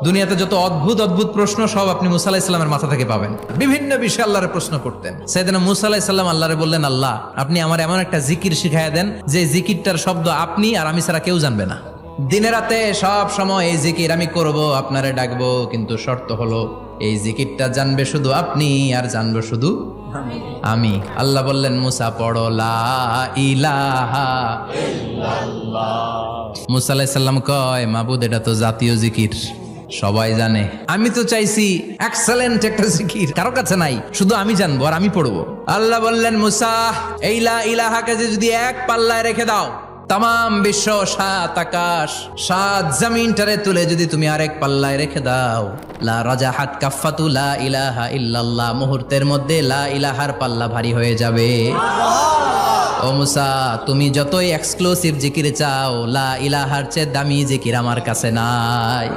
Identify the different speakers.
Speaker 1: দুনিয়াতে যত অদ্ভুত অদ্ভুত প্রশ্ন সব আপনি মুসা আলাইহিস সালামের মাথা থেকে পাবেন। বিভিন্ন বিষয়ে আল্লাহরে প্রশ্ন করতেন। সাইয়েদনা মুসা আলাইহিস সালাম আল্লাহরে বললেন, আল্লাহ আপনি আমার এমন একটা জিকির শিখাইয়া দেন যে জিকিরটার শব্দ আপনি আর আমি ছাড়া কেউ জানবে না। দিনে রাতে সব সময় এই জিকির আমি করব, আপনারে ডাকবো, কিন্তু শর্ত হলো এই জিকিরটা জানবে শুধু আপনি আর জানবো শুধু আমি। আল্লাহ বললেন, মুসা পড়ো লা ইলাহা ইল্লাল্লাহ। মুসা আলাইহিস সালাম কয়, মাবুদ এটা তো জাতীয় জিকির, সবাই জানে। আমি তো চাইছি এক্সেলেন্ট একটা জিকির, কারো কাছে নাই, শুধু আমি জানবো আর আমি পড়বো। আল্লাহ বললেন, মুসা এই লা ইলাহাকে যদি এক পাল্লায় রেখে দাও, তাম বিশ্ব, 7 আকাশ 7 জমিনটারে তুলে যদি তুমি আরেক পাল্লায় রেখে দাও, লা রাজাহাত কাফাতু লা ইলাহা ইল্লাল্লাহ, মুহূর্তের মধ্যে লা ইলাহার পাল্লা ভারী হয়ে যাবে। ও মুসা, তুমি যতই এক্সক্লুসিভ জিকির চাও, লা ইলাহার চেয়ে দামি জিকির আমার কাছে নাই।